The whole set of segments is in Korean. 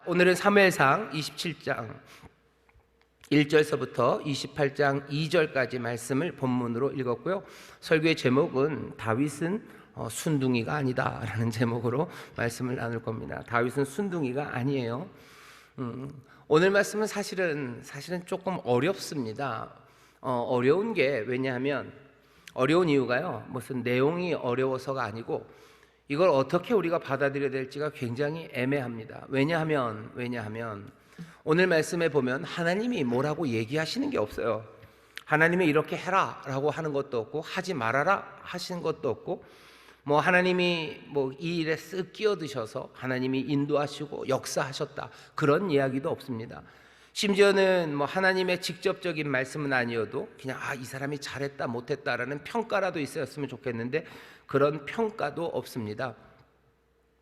오늘은 사무엘상 27장 1절서부터 28장 2절까지 말씀을 본문으로 읽었고요. 설교의 제목은 다윗은 순둥이가 아니다 라는 제목으로 말씀을 나눌 겁니다. 다윗은 순둥이가 아니에요. 오늘 말씀은 사실은 조금 어렵습니다. 어려운 게 왜냐하면 어려운 이유가요, 무슨 내용이 어려워서가 아니고 이걸 어떻게 우리가 받아들여야 될지가 굉장히 애매합니다. 왜냐하면 오늘 말씀에 보면 하나님이 뭐라고 얘기하시는 게 없어요. 하나님이 이렇게 해라 라고 하는 것도 없고 하지 말아라 하시는 것도 없고, 뭐 하나님이 이 일에 쓱 끼어드셔서 하나님이 인도하시고 역사하셨다 그런 이야기도 없습니다. 심지어는 하나님의 직접적인 말씀은 아니어도 그냥 이 사람이 잘했다 못했다라는 평가라도 있었으면 좋겠는데 그런 평가도 없습니다.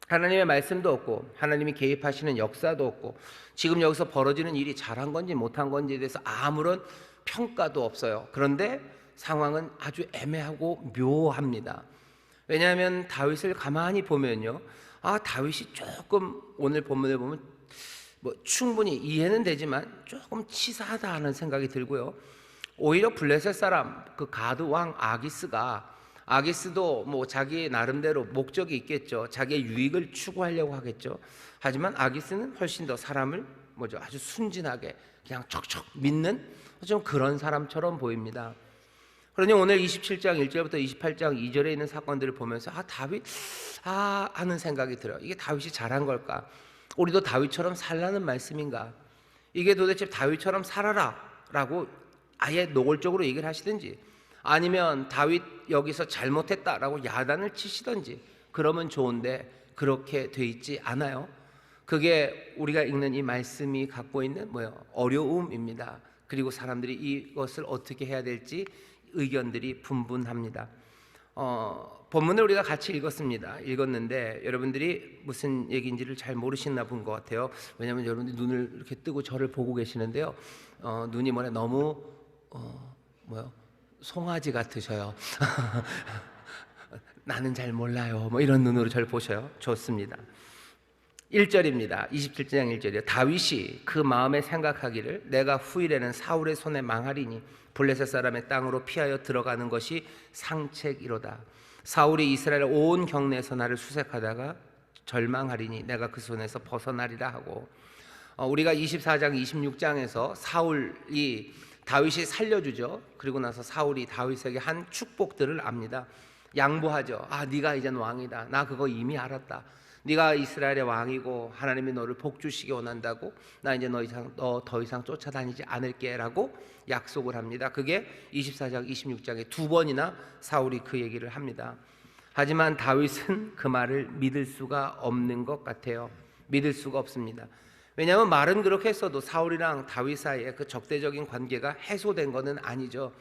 하나님의 말씀도 없고 하나님이 개입하시는 역사도 없고 지금 여기서 벌어지는 일이 잘한 건지 못한 건지에 대해서 아무런 평가도 없어요. 그런데 상황은 아주 애매하고 묘합니다. 왜냐하면 다윗을 가만히 보면요, 다윗이 조금 오늘 본문을 보면 충분히 이해는 되지만 조금 치사하다 하는 생각이 들고요. 오히려 블레셋 사람 그 가드 왕 아기스도 자기 나름대로 목적이 있겠죠. 자기의 유익을 추구하려고 하겠죠. 하지만 아기스는 훨씬 더 사람을 아주 순진하게 그냥 척척 믿는 좀 그런 사람처럼 보입니다. 그러니 오늘 27장 1절부터 28장 2절에 있는 사건들을 보면서 다윗 하는 생각이 들어요. 이게 다윗이 잘한 걸까? 우리도 다윗처럼 살라는 말씀인가? 이게 도대체 다윗처럼 살아라 라고 아예 노골적으로 얘기를 하시든지, 아니면 다윗 여기서 잘못했다라고 야단을 치시든지 그러면 좋은데 그렇게 돼 있지 않아요. 그게 우리가 읽는 이 말씀이 갖고 있는 어려움입니다. 그리고 사람들이 이것을 어떻게 해야 될지 의견들이 분분합니다. 본문을 우리가 같이 읽었는데 여러분들이 무슨 얘기인지를 잘 모르시나 본 것 같아요. 왜냐하면 여러분들이 눈을 이렇게 뜨고 저를 보고 계시는데요, 눈이 너무 송아지 같으셔요. 나는 잘 몰라요 이런 눈으로 저를 보셔요. 좋습니다. 1절입니다. 27장 1절이요. 다윗이 그 마음에 생각하기를 내가 후일에는 사울의 손에 망하리니 블레셋 사람의 땅으로 피하여 들어가는 것이 상책이로다. 사울이 이스라엘 온 경내에서 나를 수색하다가 절망하리니 내가 그 손에서 벗어나리라 하고, 우리가 24장 26장에서 사울이 다윗이 살려주죠. 그리고 나서 사울이 다윗에게 한 축복들을 압니다. 양보하죠. 네가 이젠 왕이다. 나 그거 이미 알았다. 네가 이스라엘의 왕이고 하나님이 너를 복주시기 원한다고. 나 이제 너 더 이상 쫓아다니지 않을게 라고 약속을 합니다. 그게 24장 26장에 두 번이나 사울이 그 얘기를 합니다. 하지만 다윗은 그 말을 믿을 수가 없는 것 같아요. 믿을 수가 없습니다. 왜냐하면 말은 그렇게 했어도 사울이랑 다윗 사이에 그 적대적인 관계가 해소된 것은 아니죠.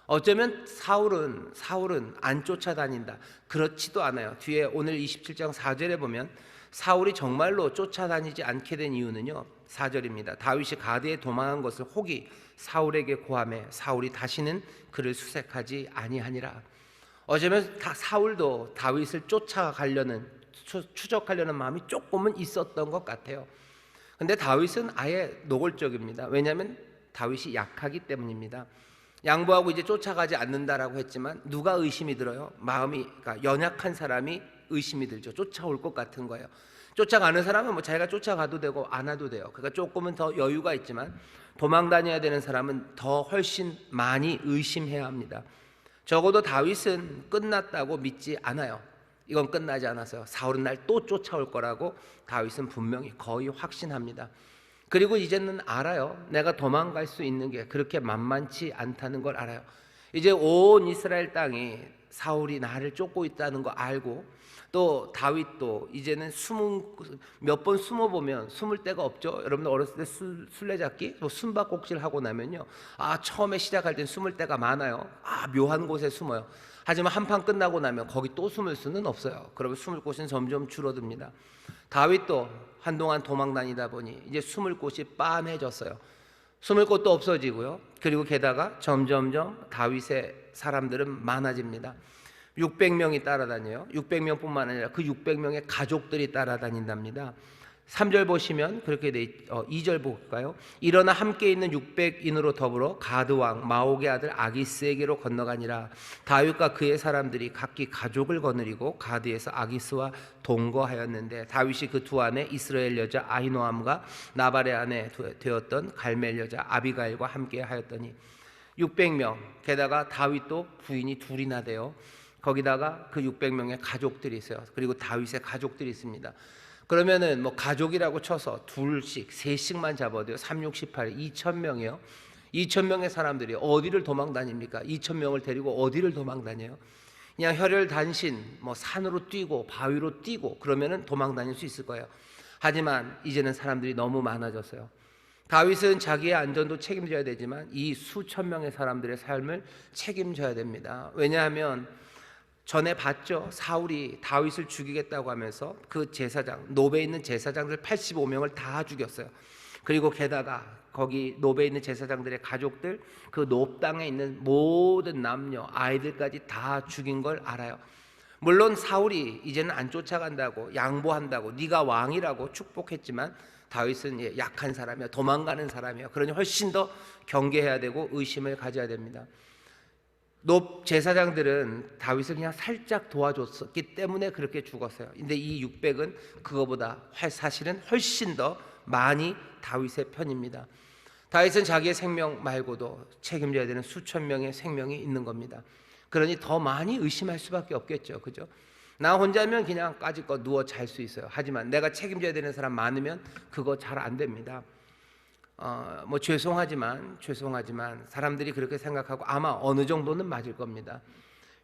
어쩌면 사울은 안 쫓아다닌다, 그렇지도 않아요. 뒤에 오늘 27장 4절에 보면 사울이 정말로 쫓아다니지 않게 된 이유는요, 4절입니다. 다윗이 가드에 도망한 것을 혹이 사울에게 고하매 사울이 다시는 그를 수색하지 아니하니라. 어쩌면 사울도 다윗을 쫓아가려는, 추적하려는 마음이 조금은 있었던 것 같아요. 근데 다윗은 아예 노골적입니다. 왜냐하면 다윗이 약하기 때문입니다. 양보하고 이제 쫓아가지 않는다라고 했지만 누가 의심이 들어요? 그러니까 연약한 사람이 의심이 들죠. 쫓아올 것 같은 거예요. 쫓아가는 사람은 자기가 쫓아가도 되고 안 와도 돼요. 그러니까 조금은 더 여유가 있지만 도망 다녀야 되는 사람은 더 훨씬 많이 의심해야 합니다. 적어도 다윗은 끝났다고 믿지 않아요. 이건 끝나지 않았어요. 사울은 날 또 쫓아올 거라고 다윗은 분명히 거의 확신합니다. 그리고 이제는 알아요. 내가 도망갈 수 있는 게 그렇게 만만치 않다는 걸 알아요. 이제 온 이스라엘 땅이 사울이 나를 쫓고 있다는 거 알고, 또 다윗도 이제는 몇 번 숨어보면 숨을 데가 없죠. 여러분들 어렸을 때 술래잡기 숨바꼭질 하고 나면요, 처음에 시작할 땐 숨을 데가 많아요. 묘한 곳에 숨어요. 하지만 한 판 끝나고 나면 거기 또 숨을 수는 없어요. 그러면 숨을 곳은 점점 줄어듭니다. 다윗도 한동안 도망 다니다 보니 이제 숨을 곳이 빤해졌어요. 숨을 곳도 없어지고요. 그리고 게다가 점점점 다윗의 사람들은 많아집니다. 600명이 따라다녀요. 600명뿐만 아니라 그 600명의 가족들이 따라다닌답니다. 3절 보시면 그렇게 돼 2절 볼까요? 일어나 함께 있는 600인으로 더불어 가드 왕 마옥의 아들 아기스에게로 건너가니라. 다윗과 그의 사람들이 각기 가족을 거느리고 가드에서 아기스와 동거하였는데 다윗이 그 두 아내 이스라엘 여자 아히노암과 나발의 아내 되었던 갈멜 여자 아비가일과 함께 하였더니 600명, 게다가 다윗도 부인이 둘이나 돼요. 거기다가 그 600명의 가족들이 있어요. 그리고 다윗의 가족들이 있습니다. 그러면은 뭐 가족이라고 쳐서 둘씩 셋씩만 잡아도요 3, 6, 18, 2,000명이요 2,000명의 사람들이 어디를 도망 다닙니까? 2,000명을 데리고 어디를 도망 다녀요? 그냥 혈혈단신 뭐 산으로 뛰고 바위로 뛰고 그러면은 도망 다닐 수 있을 거예요. 하지만 이제는 사람들이 너무 많아졌어요. 다윗은 자기의 안전도 책임져야 되지만 이 수천 명의 사람들의 삶을 책임져야 됩니다. 왜냐하면 전에 봤죠. 사울이 다윗을 죽이겠다고 하면서 그 제사장, 노베에 있는 제사장들 85명을 다 죽였어요. 그리고 게다가 거기 노베에 있는 제사장들의 가족들, 그 노 땅에 있는 모든 남녀, 아이들까지 다 죽인 걸 알아요. 물론 사울이 이제는 안 쫓아간다고 양보한다고 네가 왕이라고 축복했지만 다윗은 약한 사람이야, 도망가는 사람이야. 그러니 훨씬 더 경계해야 되고 의심을 가져야 됩니다. 노 제사장들은 다윗을 그냥 살짝 도와줬었기 때문에 그렇게 죽었어요. 근데 이 600은 그거보다 사실은 훨씬 더 많이 다윗의 편입니다. 다윗은 자기의 생명 말고도 책임져야 되는 수천 명의 생명이 있는 겁니다. 그러니 더 많이 의심할 수밖에 없겠죠. 그죠? 나 혼자면 그냥 까짓거 누워 잘 수 있어요. 하지만 내가 책임져야 되는 사람 많으면 그거 잘 안 됩니다. 뭐 죄송하지만 사람들이 그렇게 생각하고 아마 어느 정도는 맞을 겁니다.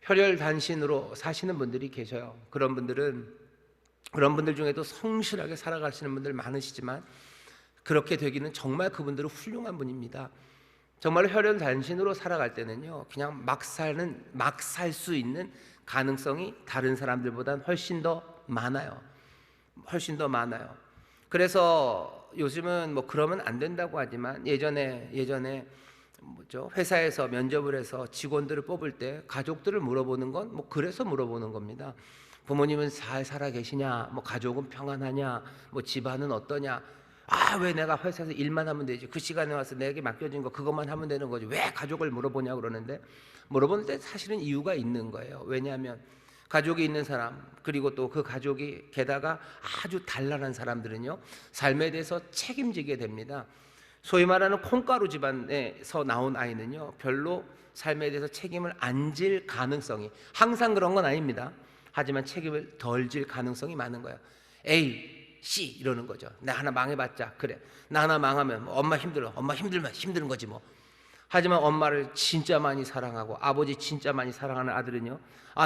혈혈단신으로 사시는 분들이 계셔요. 그런 분들 중에도 성실하게 살아가시는 분들 많으시지만 그렇게 되기는 정말 그분들은 훌륭한 분입니다. 정말 혈혈단신으로 살아갈 때는요 그냥 막 살 수 있는 가능성이 다른 사람들보다는 훨씬 더 많아요. 그래서 요즘은 뭐 그러면 안 된다고 하지만 예전에 뭐죠? 회사에서 면접을 해서 직원들을 뽑을 때 가족들을 물어보는 건 뭐 그래서 물어보는 겁니다. 부모님은 잘 살아 계시냐? 뭐 가족은 평안하냐? 뭐 집안은 어떠냐? 왜 내가 회사에서 일만 하면 되지? 그 시간에 와서 내게 맡겨진 거 그것만 하면 되는 거지? 왜 가족을 물어보냐 그러는데 물어보는 데 사실은 이유가 있는 거예요. 왜냐하면 가족이 있는 사람 그리고 또 그 가족이 게다가 아주 단란한 사람들은요 삶에 대해서 책임지게 됩니다. 소위 말하는 콩가루 집안에서 나온 아이는요 별로 삶에 대해서 책임을 안 질 가능성이 항상 그런 건 아닙니다. 하지만 책임을 덜 질 가능성이 많은 거예요. A, C 이러는 거죠. 나 하나 망해봤자 그래. 나 하나 망하면 뭐 엄마 힘들어. 엄마 힘들면 힘든 거지 뭐. 하지만 엄마를 진짜 많이 사랑하고 아버지 진짜 많이 사랑하는 아들은요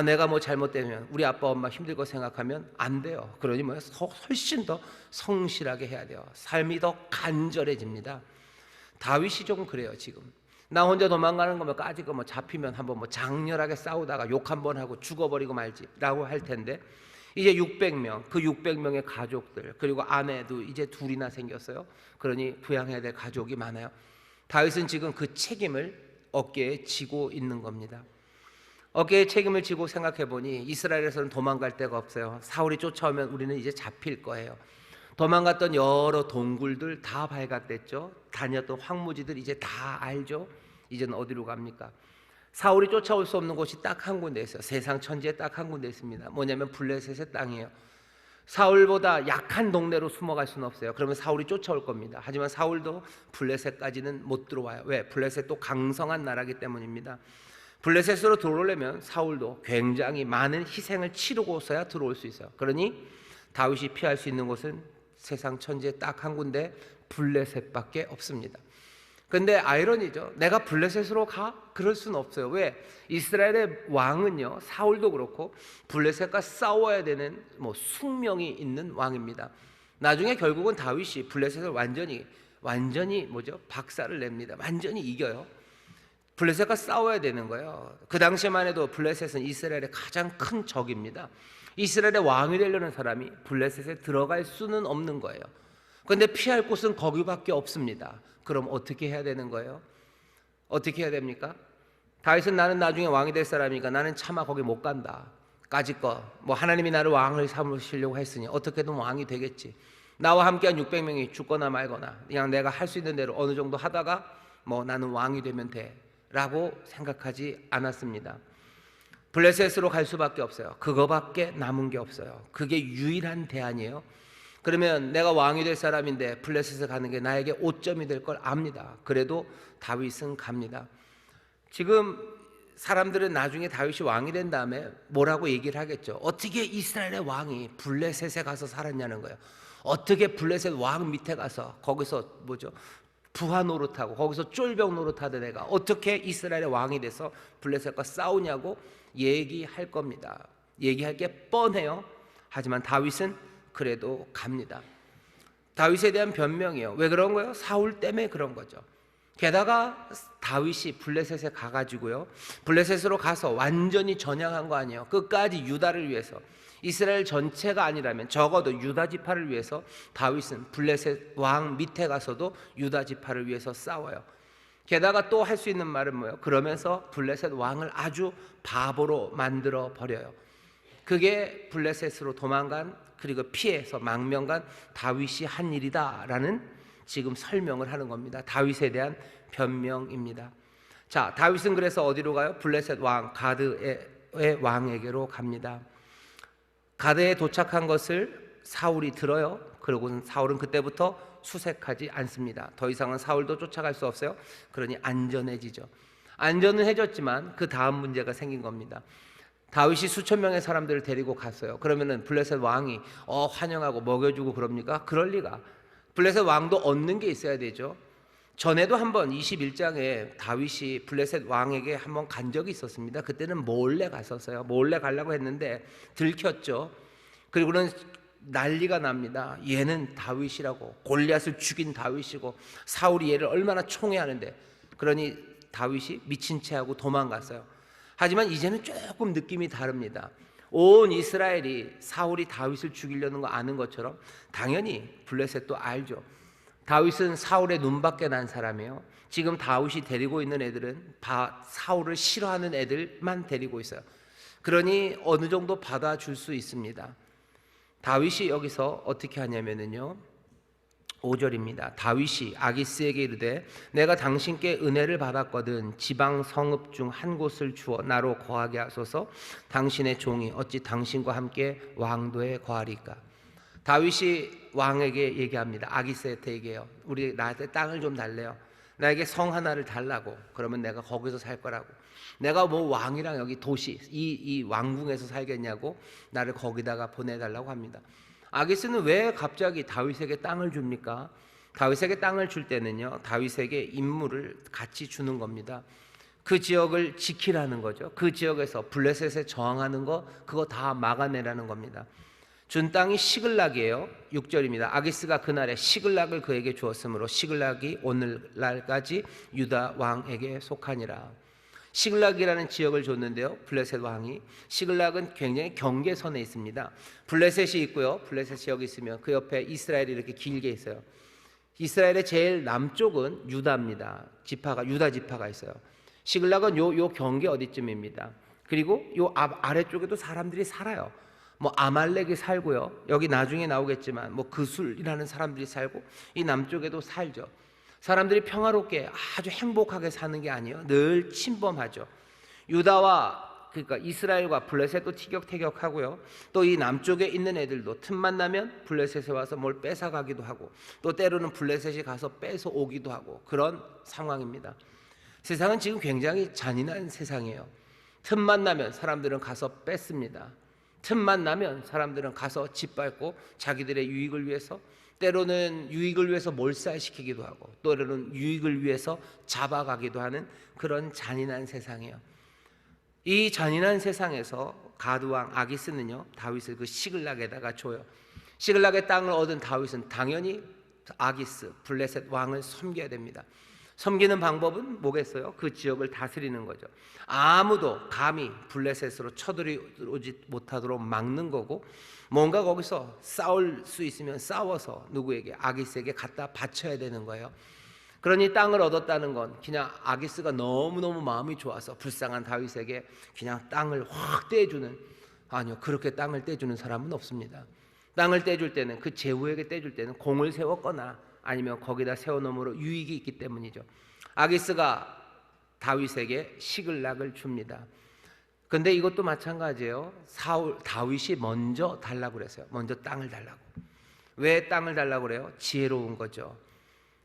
내가 뭐 잘못되면 우리 아빠 엄마 힘들 거 생각하면 안 돼요. 그러니 훨씬 더 성실하게 해야 돼요. 삶이 더 간절해집니다. 다윗이 좀 그래요. 지금 나 혼자 도망가는 거면 까짓거 뭐 잡히면 한번 뭐 장렬하게 싸우다가 욕 한번 하고 죽어버리고 말지라고 할 텐데 이제 600명 그 600명의 가족들 그리고 아내도 이제 둘이나 생겼어요. 그러니 부양해야 될 가족이 많아요. 다윗은 지금 그 책임을 어깨에 지고 있는 겁니다. 어깨에 책임을 지고 생각해 보니 이스라엘에서는 도망갈 데가 없어요. 사울이 쫓아오면 우리는 이제 잡힐 거예요. 도망갔던 여러 동굴들 다 발각됐죠. 다녔던 황무지들 이제 다 알죠. 이제는 어디로 갑니까? 사울이 쫓아올 수 없는 곳이 딱 한 군데 있어요. 세상 천지에 딱 한 군데 있습니다. 뭐냐면 블레셋의 땅이에요. 사울보다 약한 동네로 숨어갈 수는 없어요. 그러면 사울이 쫓아올 겁니다. 하지만 사울도 블레셋까지는 못 들어와요. 왜? 블레셋도 강성한 나라이기 때문입니다. 블레셋으로 들어오려면 사울도 굉장히 많은 희생을 치르고서야 들어올 수 있어요. 그러니 다윗이 피할 수 있는 곳은 세상 천지에 딱 한 군데 블레셋밖에 없습니다. 근데 아이러니죠. 내가 블레셋으로 가? 그럴 수는 없어요. 왜? 이스라엘의 왕은요 사울도 그렇고 블레셋과 싸워야 되는 숙명이 있는 왕입니다. 나중에 결국은 다윗이 블레셋을 완전히 박살을 냅니다. 완전히 이겨요. 블레셋과 싸워야 되는 거예요. 그 당시만 해도 블레셋은 이스라엘의 가장 큰 적입니다. 이스라엘의 왕이 되려는 사람이 블레셋에 들어갈 수는 없는 거예요. 그런데 피할 곳은 거기밖에 없습니다. 그럼 어떻게 해야 되는 거예요? 어떻게 해야 됩니까? 다윗은 나는 나중에 왕이 될 사람이니까 나는 차마 거기 못 간다. 까짓거 하나님이 나를 왕을 삼으시려고 했으니 어떻게든 왕이 되겠지. 나와 함께한 600명이 죽거나 말거나 그냥 내가 할 수 있는 대로 어느 정도 하다가 뭐 나는 왕이 되면 돼 라고 생각하지 않았습니다. 블레셋으로 갈 수밖에 없어요. 그거밖에 남은 게 없어요. 그게 유일한 대안이에요. 그러면 내가 왕이 될 사람인데 블레셋에 가는 게 나에게 오점이 될 걸 압니다. 그래도 다윗은 갑니다. 지금 사람들은 나중에 다윗이 왕이 된 다음에 뭐라고 얘기를 하겠죠. 어떻게 이스라엘의 왕이 블레셋에 가서 살았냐는 거예요. 어떻게 블레셋 왕 밑에 가서 거기서 부하 노릇하고 거기서 쫄병 노릇하던 애가 어떻게 이스라엘의 왕이 돼서 블레셋과 싸우냐고 얘기할 겁니다. 얘기할 게 뻔해요. 하지만 다윗은 그래도 갑니다. 다윗에 대한 변명이에요. 왜 그런 거예요? 사울 때문에 그런 거죠. 게다가 다윗이 블레셋에 가가지고요, 블레셋으로 가서 완전히 전향한 거 아니에요. 끝까지 유다를 위해서, 이스라엘 전체가 아니라면 적어도 유다 지파를 위해서 다윗은 블레셋 왕 밑에 가서도 유다 지파를 위해서 싸워요. 게다가 또 할 수 있는 말은 뭐예요? 그러면서 블레셋 왕을 아주 바보로 만들어 버려요. 그게 블레셋으로 도망간, 그리고 피해서 망명간 다윗이 한 일이다라는 지금 설명을 하는 겁니다. 다윗에 대한 변명입니다. 자, 다윗은 그래서 어디로 가요? 블레셋 왕 가드의 왕에게로 갑니다. 가드에 도착한 것을 사울이 들어요. 그리고 사울은 그때부터 수색하지 않습니다. 더 이상은 사울도 쫓아갈 수 없어요. 그러니 안전해지죠. 안전은 해졌지만 그 다음 문제가 생긴 겁니다. 다윗이 수천 명의 사람들을 데리고 갔어요. 그러면은 블레셋 왕이 환영하고 먹여주고 그럽니까? 그럴 리가. 블레셋 왕도 얻는 게 있어야 되죠. 전에도 한번 21장에 다윗이 블레셋 왕에게 한번 간 적이 있었습니다. 그때는 몰래 갔었어요. 몰래 가려고 했는데 들켰죠. 그리고는 난리가 납니다. 얘는 다윗이라고, 골리앗을 죽인 다윗이고 사울이 얘를 얼마나 총애하는데. 그러니 다윗이 미친 채 하고 도망갔어요. 하지만 이제는 조금 느낌이 다릅니다. 온 이스라엘이 사울이 다윗을 죽이려는 거 아는 것처럼 당연히 블레셋도 알죠. 다윗은 사울의 눈밖에 난 사람이에요. 지금 다윗이 데리고 있는 애들은 사울을 싫어하는 애들만 데리고 있어요. 그러니 어느 정도 받아줄 수 있습니다. 다윗이 여기서 어떻게 하냐면요, 5절입니다. 다윗이 아기스에게 이르되 내가 당신께 은혜를 받았거든 지방 성읍 중 한 곳을 주어 나로 거하게 하소서. 당신의 종이 어찌 당신과 함께 왕도에 거하리까. 다윗이 왕에게 얘기합니다. 아기스한테 얘기해요. 우리 나한테 땅을 좀 달래요. 나에게 성 하나를 달라고. 그러면 내가 거기서 살 거라고. 내가 뭐 왕이랑 여기 도시 이 왕궁에서 살겠냐고 나를 거기다가 보내달라고 합니다. 아기스는 왜 갑자기 다윗에게 땅을 줍니까? 다윗에게 땅을 줄 때는요, 다윗에게 임무를 같이 주는 겁니다. 그 지역을 지키라는 거죠. 그 지역에서 블레셋에 저항하는 거 그거 다 막아내라는 겁니다. 준 땅이 시글락이에요. 6절입니다. 아기스가 그날에 시글락을 그에게 주었으므로 시글락이 오늘날까지 유다 왕에게 속하니라. 시글락이라는 지역을 줬는데요, 블레셋 왕이. 시글락은 굉장히 경계선에 있습니다. 블레셋이 있고요, 블레셋이 여기 있으면 그 옆에 이스라엘이 이렇게 길게 있어요. 이스라엘의 제일 남쪽은 유다입니다. 유다 지파가 있어요. 시글락은 요 경계 어디쯤입니다. 그리고 요 아래쪽에도 사람들이 살아요. 뭐 아말렉이 살고요, 여기 나중에 나오겠지만 뭐 그술이라는 사람들이 살고, 이 남쪽에도 살죠. 사람들이 평화롭게 아주 행복하게 사는 게 아니에요. 늘 침범하죠. 유다와, 그러니까 이스라엘과 블레셋도 티격태격하고요. 또 이 남쪽에 있는 애들도 틈만 나면 블레셋에 와서 뭘 뺏어가기도 하고, 또 때로는 블레셋이 가서 뺏어 오기도 하고, 그런 상황입니다. 세상은 지금 굉장히 잔인한 세상이에요. 틈만 나면 사람들은 가서 뺏습니다. 틈만 나면 사람들은 가서 짓밟고 자기들의 유익을 위해서, 때로는 유익을 위해서 몰살시키기도 하고, 때로는 유익을 위해서 잡아가기도 하는 그런 잔인한 세상이에요. 이 잔인한 세상에서 가드왕 아기스는요, 다윗을 그 시글락에다가 줘요. 시글락의 땅을 얻은 다윗은 당연히 아기스 블레셋 왕을 섬겨야 됩니다. 섬기는 방법은 뭐겠어요? 그 지역을 다스리는 거죠. 아무도 감히 블레셋으로 쳐들어오지 못하도록 막는 거고, 뭔가 거기서 싸울 수 있으면 싸워서 누구에게, 아기스에게 갖다 바쳐야 되는 거예요. 그러니 땅을 얻었다는 건 그냥 아기스가 너무너무 마음이 좋아서 불쌍한 다윗에게 그냥 땅을 확 떼주는, 아니요, 그렇게 땅을 떼주는 사람은 없습니다. 땅을 떼줄 때는, 그 제후에게 떼줄 때는 공을 세웠거나 아니면 거기다 세워놓음으로 유익이 있기 때문이죠. 아기스가 다윗에게 시글락을 줍니다. 근데 이것도 마찬가지예요. 다윗이 먼저 달라고 그랬어요. 먼저 땅을 달라고. 왜 땅을 달라고 그래요? 지혜로운 거죠.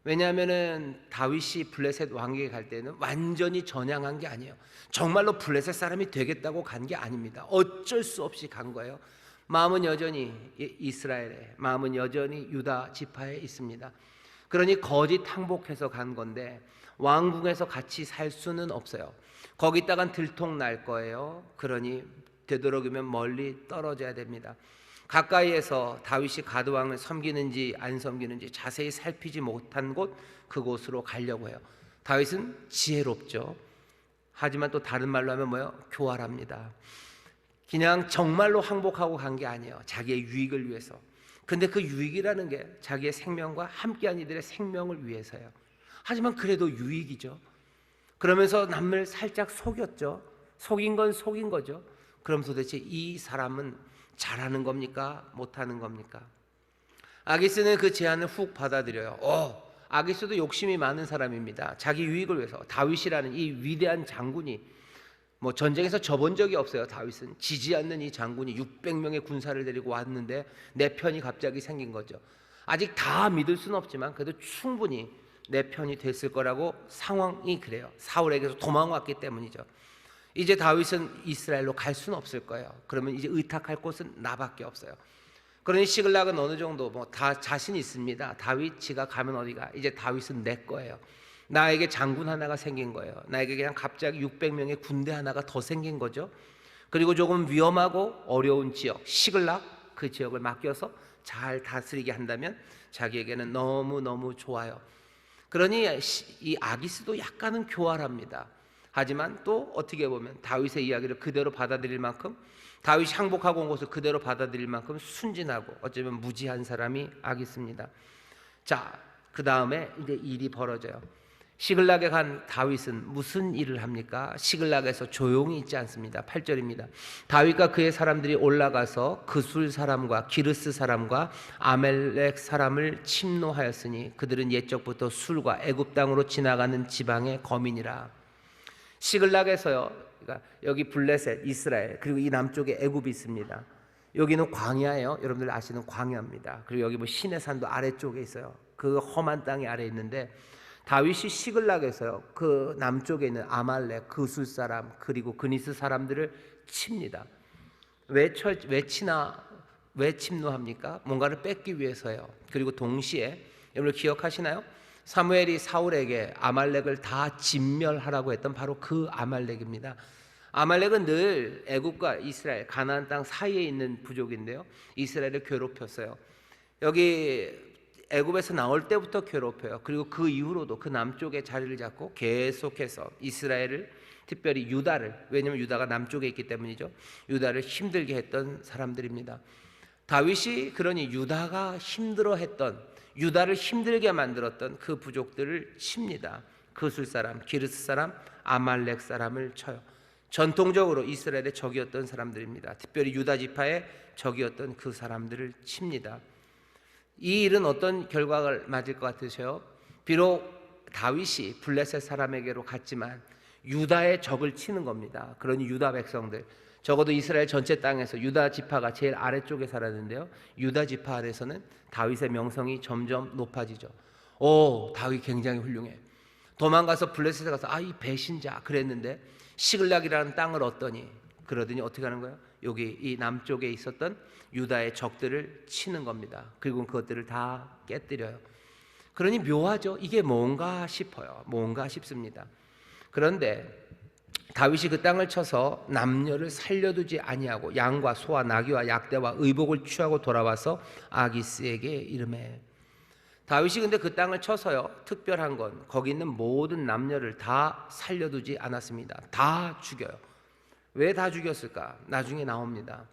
왜냐하면은 다윗이 블레셋 왕에게 갈 때는 완전히 전향한 게 아니에요. 정말로 블레셋 사람이 되겠다고 간 게 아닙니다. 어쩔 수 없이 간 거예요. 마음은 여전히 이스라엘에, 마음은 여전히 유다 지파에 있습니다. 그러니 거짓 항복해서 간 건데 왕궁에서 같이 살 수는 없어요. 거기다간 들통날 거예요. 그러니 되도록이면 멀리 떨어져야 됩니다. 가까이에서 다윗이 가드왕을 섬기는지 안 섬기는지 자세히 살피지 못한 곳, 그곳으로 가려고 해요. 다윗은 지혜롭죠. 하지만 또 다른 말로 하면 뭐예요? 교활합니다. 그냥 정말로 항복하고 간 게 아니에요. 자기의 유익을 위해서. 근데 그 유익이라는 게 자기의 생명과 함께한 이들의 생명을 위해서요. 하지만 그래도 유익이죠. 그러면서 남을 살짝 속였죠. 속인 건 속인 거죠. 그럼 도대체 이 사람은 잘하는 겁니까? 못하는 겁니까? 아기스는 그 제안을 훅 받아들여요. 아기스도 욕심이 많은 사람입니다. 자기 유익을 위해서. 다윗이라는 이 위대한 장군이 전쟁에서 져본 적이 없어요. 다윗은 지지 않는 이 장군이 600명의 군사를 데리고 왔는데 내 편이 갑자기 생긴 거죠. 아직 다 믿을 수는 없지만 그래도 충분히 내 편이 됐을 거라고 상황이 그래요. 사울에게서 도망왔기 때문이죠. 이제 다윗은 이스라엘로 갈 수는 없을 거예요. 그러면 이제 의탁할 곳은 나밖에 없어요. 그러니 시글락은 어느 정도 다 자신 있습니다. 다윗 지가 가면 어디가, 이제 다윗은 내 거예요. 나에게 장군 하나가 생긴 거예요. 나에게 그냥 갑자기 600명의 군대 하나가 더 생긴 거죠. 그리고 조금 위험하고 어려운 지역 시글락, 그 지역을 맡겨서 잘 다스리게 한다면 자기에게는 너무너무 좋아요. 그러니 이 아기스도 약간은 교활합니다. 하지만 또 어떻게 보면 다윗의 이야기를 그대로 받아들일 만큼, 다윗이 항복하고 온 것을 그대로 받아들일 만큼 순진하고 어쩌면 무지한 사람이 아기스입니다. 자, 그 다음에 이제 일이 벌어져요. 시글락에 간 다윗은 무슨 일을 합니까? 시글락에서 조용히 있지 않습니다. 8절입니다. 다윗과 그의 사람들이 올라가서 그술 사람과 기르스 사람과 아멜렉 사람을 침노하였으니 그들은 옛적부터 술과 애굽 땅으로 지나가는 지방의 거민이라. 시글락에서요, 그러니까 여기 블레셋, 이스라엘, 그리고 이 남쪽에 애굽이 있습니다. 여기는 광야예요. 여러분들 아시는 광야입니다. 그리고 여기 시내 산도 아래쪽에 있어요. 그 험한 땅이 아래 있는데 다윗이 시글락에서요, 그 남쪽에 있는 아말렉, 그술 사람, 그리고 그니스 사람들을 칩니다. 왜 침노합니까? 뭔가를 뺏기 위해서요. 그리고 동시에 여러분 기억하시나요? 사무엘이 사울에게 아말렉을 다 진멸하라고 했던 바로 그 아말렉입니다. 아말렉은 늘 애굽과 이스라엘, 가나안 땅 사이에 있는 부족인데요, 이스라엘을 괴롭혔어요. 여기 애굽에서 나올 때부터 괴롭혀요. 그리고 그 이후로도 그 남쪽에 자리를 잡고 계속해서 이스라엘을, 특별히 유다를, 왜냐하면 유다가 남쪽에 있기 때문이죠, 유다를 힘들게 했던 사람들입니다. 다윗이 그러니 유다가 힘들어했던, 유다를 힘들게 만들었던 그 부족들을 칩니다. 그술 사람, 기르스 사람, 아말렉 사람을 쳐요. 전통적으로 이스라엘의 적이었던 사람들입니다. 특별히 유다 지파의 적이었던 그 사람들을 칩니다. 이 일은 어떤 결과를 맞을 것 같으세요? 비록 다윗이 블레셋 사람에게로 갔지만 유다의 적을 치는 겁니다. 그러니 유다 백성들, 적어도 이스라엘 전체 땅에서 유다 지파가 제일 아래쪽에 살았는데요, 유다 지파 안에서는 다윗의 명성이 점점 높아지죠. 다윗 굉장히 훌륭해. 도망가서 블레셋에 가서 이 배신자 그랬는데 시글락이라는 땅을 얻더니, 그러더니 어떻게 하는 거예요? 여기 이 남쪽에 있었던 유다의 적들을 치는 겁니다. 그리고 그것들을 다 깨뜨려요. 그러니 묘하죠. 이게 뭔가 싶어요. 뭔가 싶습니다. 그런데 다윗이 그 땅을 쳐서 남녀를 살려두지 아니하고 양과 소와 나귀와 약대와 의복을 취하고 돌아와서 아기스에게 이르매. 다윗이 근데 그 땅을 쳐서요, 특별한 건 거기 있는 모든 남녀를 다 살려두지 않았습니다. 다 죽여요. 왜 다 죽였을까? 나중에 나옵니다.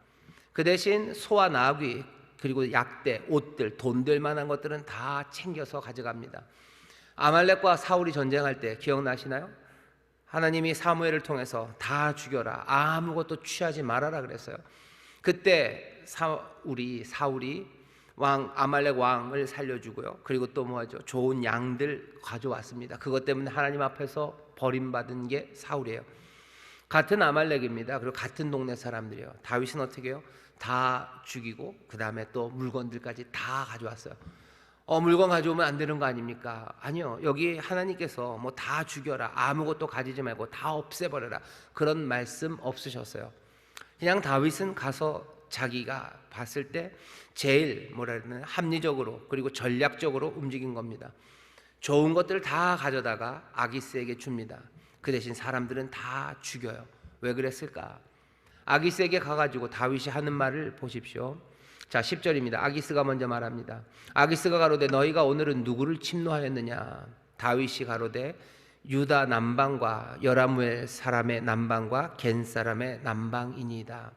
그 대신 소와 나귀, 그리고 약대, 옷들, 돈될 만한 것들은 다 챙겨서 가져갑니다. 아말렉과 사울이 전쟁할 때 기억나시나요? 하나님이 사무엘을 통해서 다 죽여라, 아무것도 취하지 말아라 그랬어요. 그때 사울이 왕 아말렉 왕을 살려주고요. 그리고 또 뭐하죠? 좋은 양들 가져왔습니다. 그것 때문에 하나님 앞에서 버림받은 게 사울이에요. 같은 아말렉입니다. 그리고 같은 동네 사람들이에요. 다윗은 어떻게 해요? 다 죽이고 그 다음에 또 물건들까지 다 가져왔어요. 물건 가져오면 안 되는 거 아닙니까? 아니요. 여기 하나님께서 뭐 다 죽여라, 아무것도 가지지 말고 다 없애버려라, 그런 말씀 없으셨어요. 그냥 다윗은 가서 자기가 봤을 때 제일 뭐라 그러나 합리적으로 그리고 전략적으로 움직인 겁니다. 좋은 것들을 다 가져다가 아기스에게 줍니다. 그 대신 사람들은 다 죽여요. 왜 그랬을까? 아기스에게 가가지고 다윗이 하는 말을 보십시오. 자, 10절입니다. 아기스가 먼저 말합니다. 아기스가 가로되 너희가 오늘은 누구를 침노하였느냐? 다윗이 가로되 유다 남방과 여라무엘 사람의 남방과 겐 사람의 남방이니이다.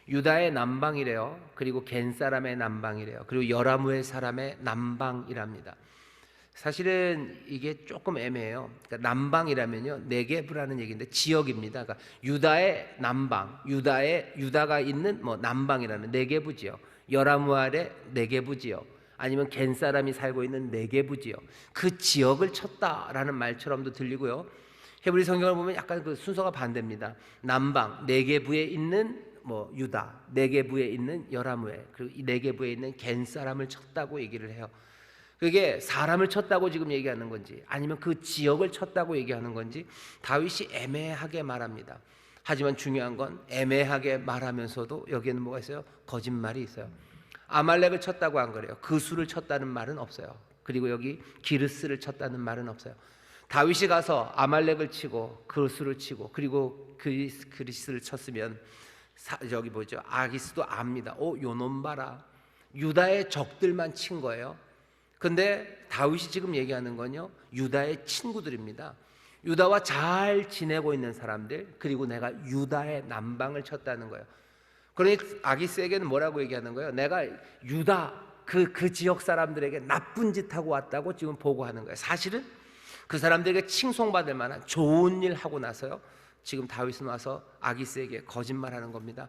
유다의 남방이래요. 그리고 겐 사람의 남방이래요. 그리고 여라무엘 사람의 남방이랍니다. 사실은 이게 조금 애매해요. 그러니까 남방이라면요, 네게브라는 얘기인데 지역입니다. 그러니까 유다의 남방, 유다가 있는 뭐 남방이라는 네게브지요. 여라무알의 네게브지요. 아니면 겐 사람이 살고 있는 네게브지요. 그 지역을 쳤다라는 말처럼도 들리고요. 헤브리 성경을 보면 약간 그 순서가 반대입니다. 남방 네게브에 있는 뭐 유다, 네게브에 있는 여라무엘, 그리고 이 네게브에 있는 겐 사람을 쳤다고 얘기를 해요. 그게 사람을 쳤다고 지금 얘기하는 건지 아니면 그 지역을 쳤다고 얘기하는 건지 다윗이 애매하게 말합니다. 하지만 중요한 건 애매하게 말하면서도 여기에는 뭐가 있어요? 거짓말이 있어요. 아말렉을 쳤다고 안 그래요. 그 수를 쳤다는 말은 없어요. 그리고 여기 기르스를 쳤다는 말은 없어요. 다윗이 가서 아말렉을 치고 그 수를 치고 그리고 그리스를 쳤으면 저기 뭐죠? 아기스도 압니다. 요놈 봐라. 유다의 적들만 친 거예요. 근데 다윗이 지금 얘기하는 건요, 유다의 친구들입니다. 유다와 잘 지내고 있는 사람들, 그리고 내가 유다의 남방을 쳤다는 거예요. 그러니 아기스에게는 뭐라고 얘기하는 거예요? 내가 유다 그 지역 사람들에게 나쁜 짓 하고 왔다고 지금 보고하는 거예요. 사실은 그 사람들에게 칭송받을 만한 좋은 일 하고 나서요, 지금 다윗은 와서 아기스에게 거짓말하는 겁니다.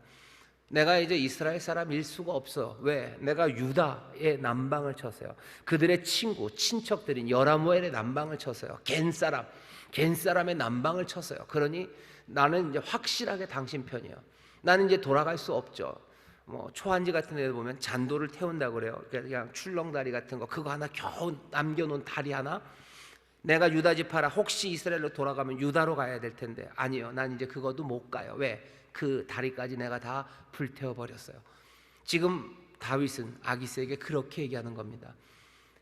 내가 이제 이스라엘 사람일 수가 없어. 왜? 내가 유다의 남방을 쳤어요. 그들의 친구, 친척들인 여라무엘의 남방을 쳤어요. 겐 사람의 남방을 쳤어요. 그러니 나는 이제 확실하게 당신 편이에요. 나는 이제 돌아갈 수 없죠. 뭐 초한지 같은 데 보면 잔도를 태운다고 그래요. 그냥 출렁다리 같은 거 그거 하나 겨우 남겨놓은 다리 하나. 내가 유다 지파라, 혹시 이스라엘로 돌아가면 유다로 가야 될 텐데 아니요, 난 이제 그것도 못 가요. 왜? 그 다리까지 내가 다 불태워 버렸어요. 지금 다윗은 아기스에게 그렇게 얘기하는 겁니다.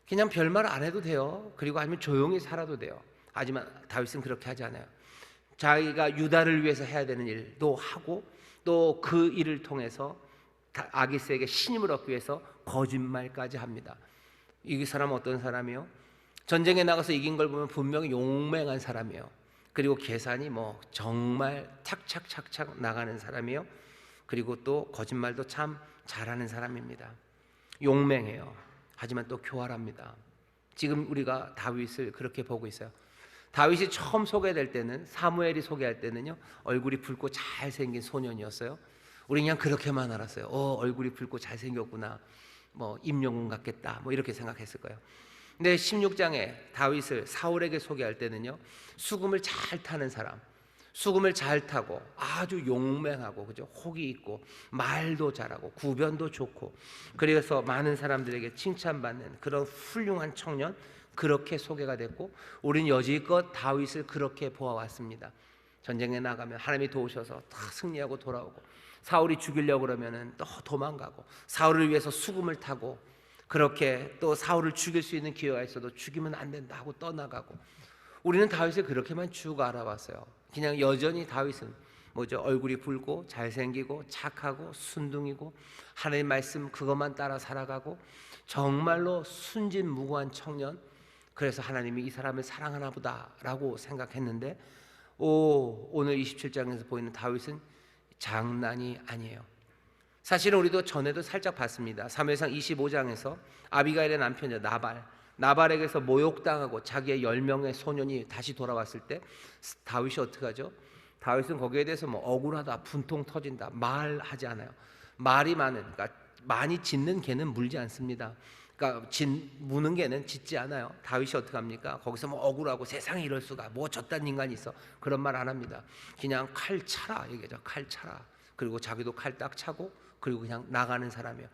그냥 별말 안 해도 돼요. 그리고 아니면 조용히 살아도 돼요. 하지만 다윗은 그렇게 하지 않아요. 자기가 유다를 위해서 해야 되는 일도 하고 또 그 일을 통해서 아기스에게 신임을 얻기 위해서 거짓말까지 합니다. 이 사람은 어떤 사람이요? 전쟁에 나가서 이긴 걸 보면 분명히 용맹한 사람이에요. 그리고 계산이 뭐 정말 착착착착 나가는 사람이에요. 그리고 또 거짓말도 참 잘하는 사람입니다. 용맹해요. 하지만 또 교활합니다. 지금 우리가 다윗을 그렇게 보고 있어요. 다윗이 처음 소개될 때는, 사무엘이 소개할 때는요, 얼굴이 붉고 잘생긴 소년이었어요. 우리 그냥 그렇게만 알았어요. 얼굴이 붉고 잘생겼구나, 뭐 임영웅 같겠다, 뭐 이렇게 생각했을 거예요. 근데 16장에 다윗을 사울에게 소개할 때는요, 수금을 잘 타는 사람, 수금을 잘 타고 아주 용맹하고, 그죠? 혹이 있고 말도 잘하고 구변도 좋고, 그래서 많은 사람들에게 칭찬받는 그런 훌륭한 청년, 그렇게 소개가 됐고, 우린 여지껏 다윗을 그렇게 보아왔습니다. 전쟁에 나가면 하나님이 도우셔서 다 승리하고 돌아오고, 사울이 죽이려고 그러면은 또 도망가고, 사울을 위해서 수금을 타고, 그렇게 또 사울을 죽일 수 있는 기회가 있어도 죽이면 안 된다 하고 떠나가고, 우리는 다윗을 그렇게만 쭉 알아봤어요. 그냥 여전히 다윗은 뭐죠? 얼굴이 붉고 잘생기고 착하고 순둥이고 하나님 말씀 그것만 따라 살아가고 정말로 순진무구한 청년, 그래서 하나님이 이 사람을 사랑하나 보다라고 생각했는데, 오늘 27장에서 보이는 다윗은 장난이 아니에요. 사실은 우리도 전에도 살짝 봤습니다. 사무엘상 25장에서 아비가일의 남편이죠, 나발에게서 모욕당하고 자기의 10명의 소년이 다시 돌아왔을 때 다윗이 어떻게 하죠? 다윗은 거기에 대해서 뭐 억울하다, 분통 터진다 말하지 않아요. 말이 많은, 그러니까 많이 짖는 개는 물지 않습니다. 그러니까 무는 개는 짖지 않아요. 다윗이 어떻게 합니까? 거기서 뭐 억울하고 세상에 이럴 수가, 뭐 저딴 인간이 있어, 그런 말 안 합니다. 그냥 칼 차라 얘기죠. 칼 차라. 그리고 자기도 칼 딱 차고 그리고 그냥 나가는 사람이에요.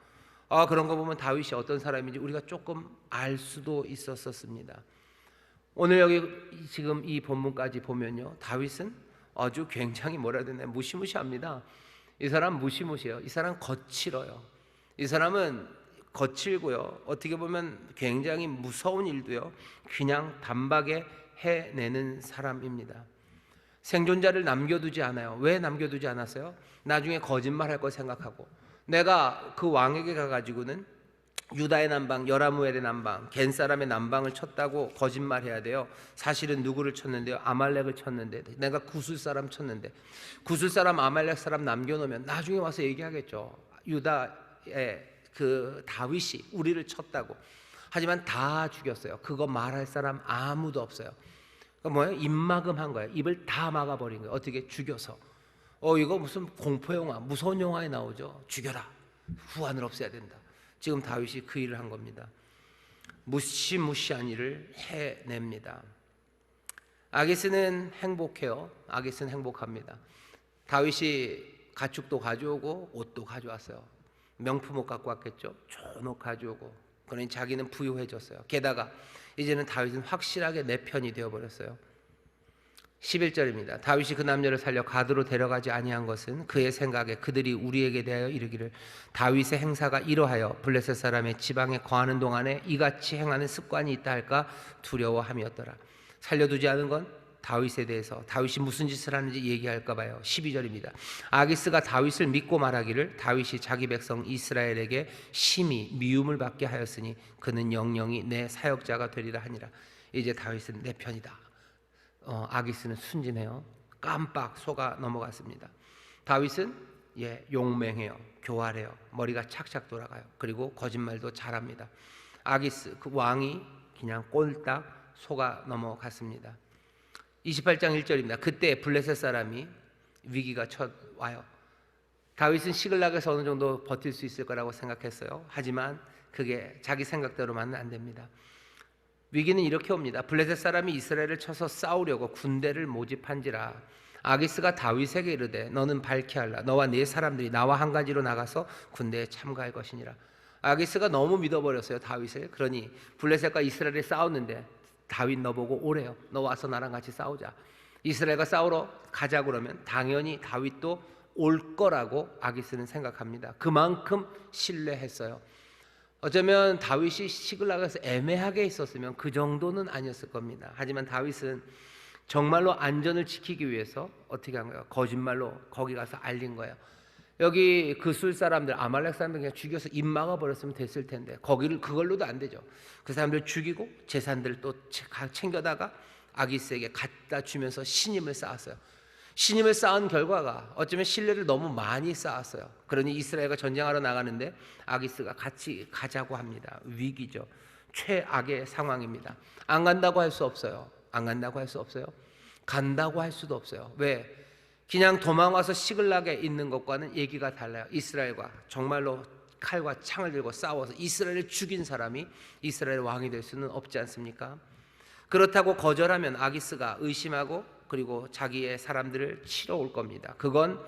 그런 거 보면 다윗이 어떤 사람인지 우리가 조금 알 수도 있었습니다. 오늘 여기 지금 이 본문까지 보면요, 다윗은 아주 굉장히 뭐라 해야 되나, 무시무시합니다. 이 사람 무시무시해요. 이 사람 거칠어요. 이 사람은 거칠고요, 어떻게 보면 굉장히 무서운 일도요 그냥 단박에 해내는 사람입니다. 생존자를 남겨두지 않아요. 왜 남겨두지 않았어요? 나중에 거짓말할 거 생각하고, 내가 그 왕에게 가가지고는 유다의 남방, 여라무엘의 남방, 겐 사람의 남방을 쳤다고 거짓말해야 돼요. 사실은 누구를 쳤는데요? 아말렉을 쳤는데, 내가 구슬 사람 쳤는데, 구슬 사람, 아말렉 사람 남겨놓으면 나중에 와서 얘기하겠죠. 유다의 그 다윗이 우리를 쳤다고. 하지만 다 죽였어요. 그거 말할 사람 아무도 없어요. 그러니까 뭐예요? 입막음한 거예요. 입을 다 막아버린 거예요. 어떻게? 죽여서. 이거 무슨 공포영화, 무서운 영화에 나오죠. 죽여라, 후환을 없애야 된다. 지금 다윗이 그 일을 한 겁니다. 무시무시한 일을 해냅니다. 아기스는 행복해요. 아기스는 행복합니다. 다윗이 가축도 가져오고 옷도 가져왔어요. 명품 옷 갖고 왔겠죠. 좋은 옷 가져오고. 그러니 자기는 부유해졌어요. 게다가 이제는 다윗은 확실하게 내 편이 되어버렸어요. 11절입니다. 다윗이 그 남녀를 살려 가드로 데려가지 아니한 것은 그의 생각에 그들이 우리에게 대하여 이르기를 다윗의 행사가 이러하여 블레셋 사람의 지방에 거하는 동안에 이같이 행하는 습관이 있다 할까 두려워함이었더라. 살려두지 않은 건 다윗에 대해서, 다윗이 무슨 짓을 하는지 얘기할까 봐요. 12절입니다. 아기스가 다윗을 믿고 말하기를 다윗이 자기 백성 이스라엘에게 심히 미움을 받게 하였으니 그는 영영이 내 사역자가 되리라 하니라. 이제 다윗은 내 편이다. 아기스는 순진해요. 깜빡 속아 넘어갔습니다. 다윗은 용맹해요. 교활해요. 머리가 착착 돌아가요. 그리고 거짓말도 잘합니다. 아기스 그 왕이 그냥 꼴딱 속아 넘어갔습니다. 28장 1절입니다. 그때 블레셋 사람이 위기가 와요. 다윗은 시글락에서 어느 정도 버틸 수 있을 거라고 생각했어요. 하지만 그게 자기 생각대로만은 안 됩니다. 위기는 이렇게 옵니다. 블레셋 사람이 이스라엘을 쳐서 싸우려고 군대를 모집한지라 아기스가 다윗에게 이르되 너는 밝게 하라. 너와 네 사람들이 나와 한 가지로 나가서 군대에 참가할 것이니라. 아기스가 너무 믿어버렸어요, 다윗을. 그러니 블레셋과 이스라엘이 싸웠는데 다윗 너보고 오래요. 너 와서 나랑 같이 싸우자. 이스라엘과 싸우러 가자 그러면 당연히 다윗도 올 거라고 아기스는 생각합니다. 그만큼 신뢰했어요. 어쩌면 다윗이 시글락에서 애매하게 있었으면 그 정도는 아니었을 겁니다. 하지만 다윗은 정말로 안전을 지키기 위해서 어떻게 한 거예요? 거짓말로 거기 가서 알린 거예요. 여기 그 술 사람들, 아말렉 사람들 그냥 죽여서 입 막아버렸으면 됐을 텐데 거기를 그걸로도 안 되죠. 그 사람들 죽이고 재산들 또 챙겨다가 아기스에게 갖다 주면서 신임을 쌓았어요. 신임을 쌓은 결과가 어쩌면 신뢰를 너무 많이 쌓았어요. 그러니 이스라엘과 전쟁하러 나가는데 아기스가 같이 가자고 합니다. 위기죠. 최악의 상황입니다. 안 간다고 할 수 없어요. 안 간다고 할 수 없어요. 간다고 할 수도 없어요. 왜? 그냥 도망와서 시글락에 있는 것과는 얘기가 달라요. 이스라엘과 정말로 칼과 창을 들고 싸워서 이스라엘을 죽인 사람이 이스라엘 왕이 될 수는 없지 않습니까? 그렇다고 거절하면 아기스가 의심하고 그리고 자기의 사람들을 치러 올 겁니다. 그건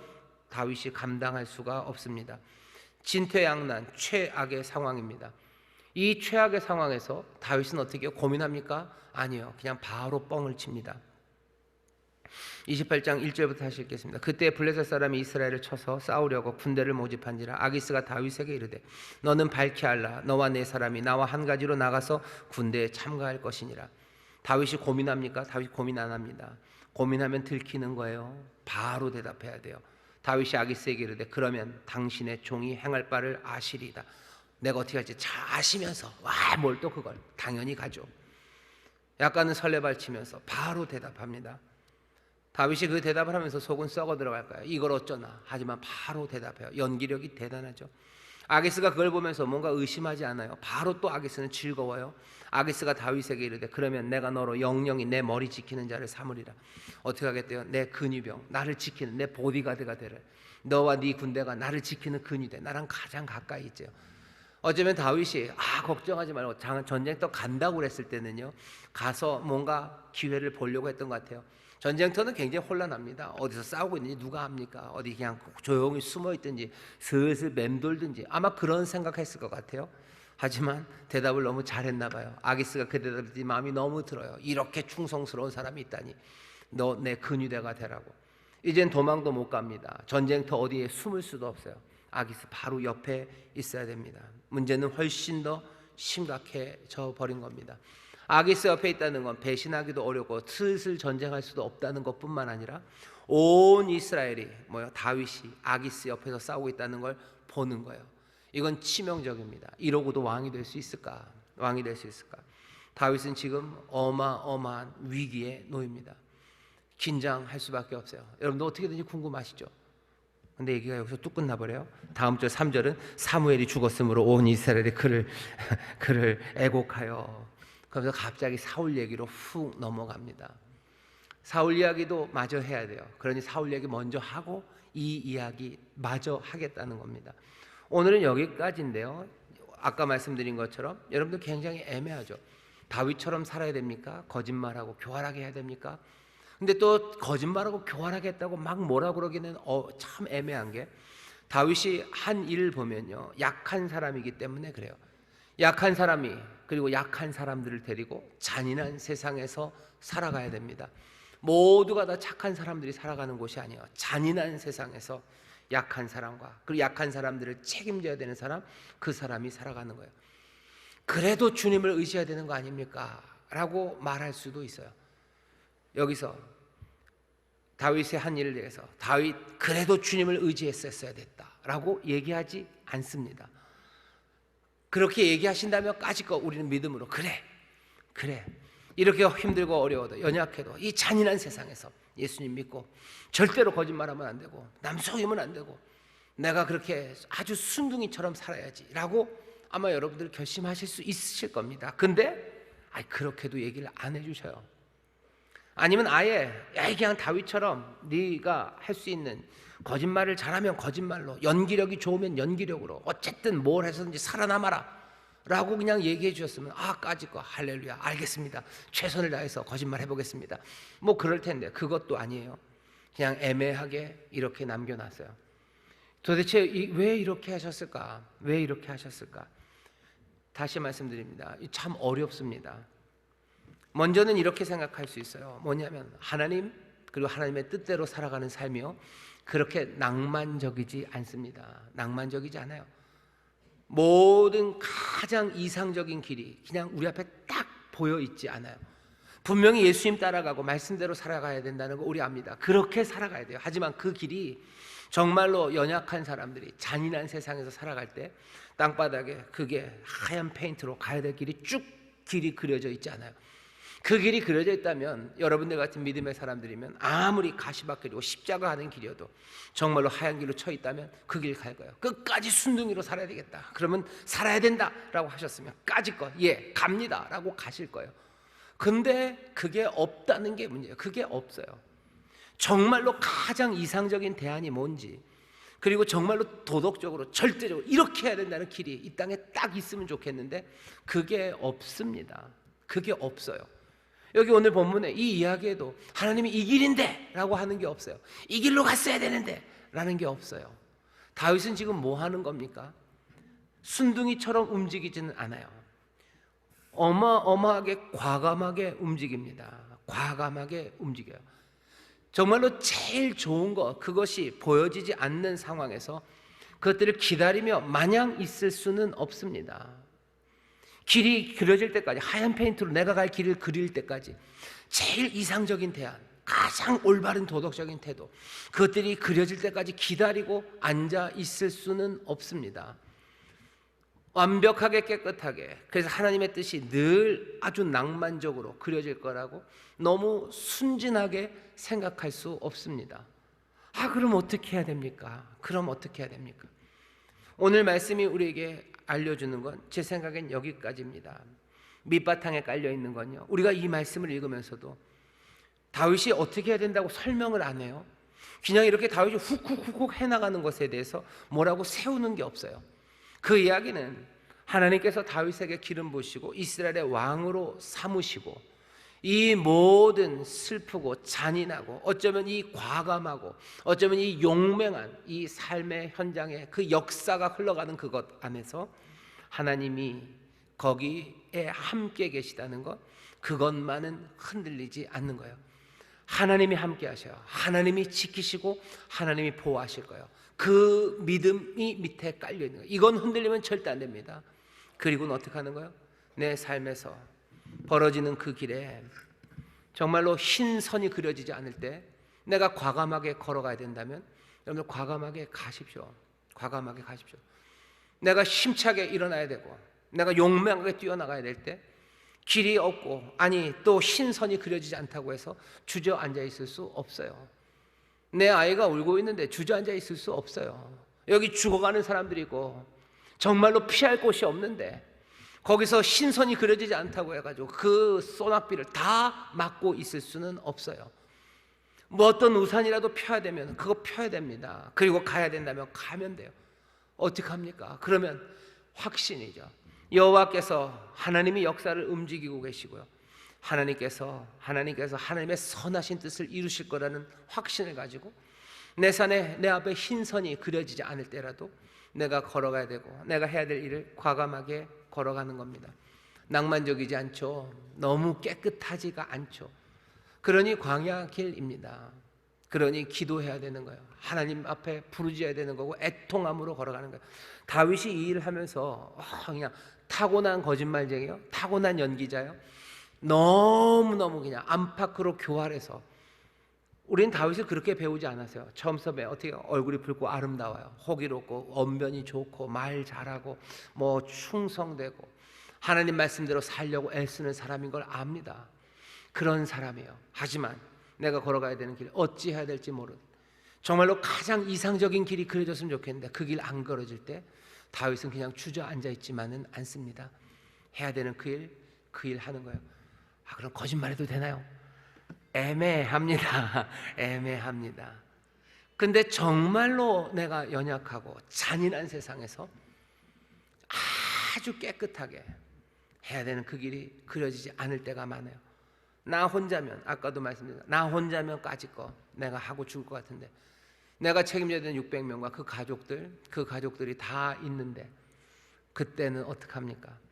다윗이 감당할 수가 없습니다. 진퇴양난, 최악의 상황입니다. 이 최악의 상황에서 다윗은 어떻게 고민합니까? 아니요, 그냥 바로 뻥을 칩니다. 28장 1절부터 다시 읽겠습니다. 그때 블레셋 사람이 이스라엘을 쳐서 싸우려고 군대를 모집한지라 아기스가 다윗에게 이르되 너는 밝게 하라. 너와 네 사람이 나와 한 가지로 나가서 군대에 참가할 것이니라. 다윗이 고민합니까? 다윗이 고민 안 합니다. 고민하면 들키는 거예요. 바로 대답해야 돼요. 다윗이 아기스에게 이르되 그러면 당신의 종이 행할 바를 아시리이다. 내가 어떻게 할지 잘 아시면서 뭘 또 그걸 당연히 가죠. 약간은 설레발치면서 바로 대답합니다. 다윗이 그 대답을 하면서 속은 썩어 들어갈까요? 이걸 어쩌나. 하지만 바로 대답해요. 연기력이 대단하죠. 아기스가 그걸 보면서 뭔가 의심하지 않아요. 바로 또 아기스는 즐거워요. 아기스가 다윗에게 이르되 그러면 내가 너로 영영이 내 머리 지키는 자를 삼으리라. 어떻게 하겠대요? 내 근위병, 나를 지키는 내 보디가드가 되라. 너와 네 군대가 나를 지키는 근위 돼. 나랑 가장 가까이 있죠. 어쩌면 다윗이 걱정하지 말고 전쟁터 간다고 그랬을 때는요, 가서 뭔가 기회를 보려고 했던 것 같아요. 전쟁터는 굉장히 혼란합니다. 어디서 싸우고 있는지 누가 합니까? 어디 그냥 조용히 숨어 있든지 슬슬 맴돌든지 아마 그런 생각했을 것 같아요. 하지만 대답을 너무 잘했나 봐요. 아기스가 그 대답을 듣니 마음이 너무 들어요. 이렇게 충성스러운 사람이 있다니. 너 내 근위대가 되라고. 이젠 도망도 못 갑니다. 전쟁터 어디에 숨을 수도 없어요. 아기스 바로 옆에 있어야 됩니다. 문제는 훨씬 더 심각해져 버린 겁니다. 아기스 옆에 있다는 건 배신하기도 어렵고 슬슬 전쟁할 수도 없다는 것뿐만 아니라 온 이스라엘이 다윗이 아기스 옆에서 싸우고 있다는 걸 보는 거예요. 이건 치명적입니다. 이러고도 왕이 될 수 있을까? 왕이 될 수 있을까? 다윗은 지금 어마어마한 위기에 놓입니다. 긴장할 수밖에 없어요. 여러분도 어떻게든지 궁금하시죠? 근데 얘기가 여기서 뚝 끝나버려요. 다음 절 3절은 사무엘이 죽었으므로 온 이스라엘이 그를 애곡하여. 그러면서 갑자기 사울 얘기로 훅 넘어갑니다. 사울 이야기도 마저 해야 돼요. 그러니 사울 얘기 먼저 하고 이 이야기 마저 하겠다는 겁니다. 오늘은 여기까지인데요. 아까 말씀드린 것처럼 여러분들 굉장히 애매하죠. 다윗처럼 살아야 됩니까? 거짓말하고 교활하게 해야 됩니까? 근데 또 거짓말하고 교활하게 했다고 막 뭐라 그러기는 참 애매한 게, 다윗이 한 일을 보면요, 약한 사람이기 때문에 그래요. 약한 사람이, 그리고 약한 사람들을 데리고 잔인한 세상에서 살아가야 됩니다. 모두가 다 착한 사람들이 살아가는 곳이 아니에요. 잔인한 세상에서 약한 사람과 그리고 약한 사람들을 책임져야 되는 사람, 그 사람이 살아가는 거예요. 그래도 주님을 의지해야 되는 거 아닙니까? 라고 말할 수도 있어요. 여기서 다윗의 한 일을 대해서 다윗 그래도 주님을 의지했었어야 됐다라고 얘기하지 않습니다. 그렇게 얘기하신다면 까짓거 우리는 믿음으로 그래 이렇게 힘들고 어려워도 연약해도 이 잔인한 세상에서 예수님 믿고 절대로 거짓말하면 안 되고 남 속이면 안 되고 내가 그렇게 아주 순둥이처럼 살아야지 라고 아마 여러분들 결심하실 수 있으실 겁니다. 근데 그렇게도 얘기를 안 해주셔요. 아니면 아예 그냥 다윗처럼 네가 할 수 있는, 거짓말을 잘하면 거짓말로, 연기력이 좋으면 연기력으로, 어쨌든 뭘 해서든지 살아남아라 라고 그냥 얘기해 주셨으면 까짓거 할렐루야 알겠습니다, 최선을 다해서 거짓말 해보겠습니다, 그럴 텐데 그것도 아니에요. 그냥 애매하게 이렇게 남겨놨어요. 도대체 왜 이렇게 하셨을까? 왜 이렇게 하셨을까? 다시 말씀드립니다. 참 어렵습니다. 먼저는 이렇게 생각할 수 있어요. 뭐냐면 하나님 그리고 하나님의 뜻대로 살아가는 삶이요, 그렇게 낭만적이지 않습니다. 낭만적이지 않아요. 모든 가장 이상적인 길이 그냥 우리 앞에 딱 보여 있지 않아요. 분명히 예수님 따라가고 말씀대로 살아가야 된다는 거 우리 압니다. 그렇게 살아가야 돼요. 하지만 그 길이 정말로 연약한 사람들이 잔인한 세상에서 살아갈 때 땅바닥에 그게 하얀 페인트로 가야 될 길이 그려져 있지 않아요. 그 길이 그려져 있다면 여러분들 같은 믿음의 사람들이면 아무리 가시밭길이고 십자가 하는 길이어도 정말로 하얀 길로 쳐 있다면 그 길 갈 거예요. 끝까지 순둥이로 살아야 되겠다, 그러면 살아야 된다라고 하셨으면 까짓거 갑니다 라고 가실 거예요. 근데 그게 없다는 게 문제예요. 그게 없어요. 정말로 가장 이상적인 대안이 뭔지, 그리고 정말로 도덕적으로 절대적으로 이렇게 해야 된다는 길이 이 땅에 딱 있으면 좋겠는데 그게 없습니다. 그게 없어요. 여기 오늘 본문에 이 이야기에도 하나님이 이 길인데 라고 하는 게 없어요. 이 길로 갔어야 되는데 라는 게 없어요. 다윗은 지금 뭐 하는 겁니까? 순둥이처럼 움직이지는 않아요. 어마어마하게 과감하게 움직입니다. 과감하게 움직여요. 정말로 제일 좋은 것, 그것이 보여지지 않는 상황에서 그것들을 기다리며 마냥 있을 수는 없습니다. 길이 그려질 때까지, 하얀 페인트로 내가 갈 길을 그릴 때까지 제일 이상적인 대안, 가장 올바른 도덕적인 태도, 그것들이 그려질 때까지 기다리고 앉아 있을 수는 없습니다. 완벽하게 깨끗하게, 그래서 하나님의 뜻이 늘 아주 낭만적으로 그려질 거라고 너무 순진하게 생각할 수 없습니다. 그럼 어떻게 해야 됩니까? 그럼 어떻게 해야 됩니까? 오늘 말씀이 우리에게 알려주는 건 제 생각엔 여기까지입니다. 밑바탕에 깔려 있는 건요, 우리가 이 말씀을 읽으면서도 다윗이 어떻게 해야 된다고 설명을 안 해요. 그냥 이렇게 다윗이 훅훅훅 해나가는 것에 대해서 뭐라고 세우는 게 없어요. 그 이야기는 하나님께서 다윗에게 기름 부으시고 이스라엘의 왕으로 삼으시고 이 모든 슬프고 잔인하고 어쩌면 이 과감하고 어쩌면 이 용맹한 이 삶의 현장에 그 역사가 흘러가는 그것 안에서 하나님이 거기에 함께 계시다는 것, 그것만은 흔들리지 않는 거예요. 하나님이 함께 하셔요. 하나님이 지키시고 하나님이 보호하실 거예요. 그 믿음이 밑에 깔려 있는 거예요. 이건 흔들리면 절대 안 됩니다. 그리고는 어떻게 하는 거예요? 내 삶에서 벌어지는 그 길에 정말로 흰 선이 그려지지 않을 때 내가 과감하게 걸어가야 된다면 여러분들 과감하게 가십시오. 과감하게 가십시오. 내가 힘차게 일어나야 되고 내가 용맹하게 뛰어나가야 될 때 길이 없고 아니 또 흰 선이 그려지지 않다고 해서 주저앉아 있을 수 없어요. 내 아이가 울고 있는데 주저앉아 있을 수 없어요. 여기 죽어가는 사람들이 있고 정말로 피할 곳이 없는데 거기서 신선이 그려지지 않다고 해가지고 그 소낙비를 다 막고 있을 수는 없어요. 뭐 어떤 우산이라도 펴야 되면 그거 펴야 됩니다. 그리고 가야 된다면 가면 돼요. 어떻게 합니까? 그러면 확신이죠. 여호와께서 하나님이 역사를 움직이고 계시고요, 하나님께서 하나님의 선하신 뜻을 이루실 거라는 확신을 가지고 내 산에 내 앞에 흰 선이 그려지지 않을 때라도 내가 걸어가야 되고 내가 해야 될 일을 과감하게 걸어가는 겁니다. 낭만적이지 않죠. 너무 깨끗하지가 않죠. 그러니 광야 길입니다. 그러니 기도해야 되는 거예요. 하나님 앞에 부르짖어야 되는 거고 애통함으로 걸어가는 거예요. 다윗이 이 일을 하면서 그냥 타고난 거짓말쟁이요, 타고난 연기자요, 너무너무 그냥 안팎으로 교활해서 우리는 다윗을 그렇게 배우지 않았어요. 처음 처음에 어떻게 얼굴이 붉고 아름다워요, 호기롭고 언변이 좋고 말 잘하고 뭐 충성되고 하나님 말씀대로 살려고 애쓰는 사람인 걸 압니다. 그런 사람이에요. 하지만 내가 걸어가야 되는 길 어찌 해야 될지 모르는 정말로 가장 이상적인 길이 그려졌으면 좋겠는데 그 길 안 걸어질 때 다윗은 그냥 주저앉아 있지만은 않습니다. 해야 되는 그 일 하는 거예요. 그럼 거짓말해도 되나요? 애매합니다. 애매합니다. 근데 정말로 내가 연약하고 잔인한 세상에서 아주 깨끗하게 해야 되는 그 길이 그려지지 않을 때가 많아요. 나 혼자면, 아까도 말씀드렸죠, 나 혼자면 까짓거 내가 하고 죽을 것 같은데 내가 책임져야 되는 600명과 그 가족들이 다 있는데 그때는 어떡합니까?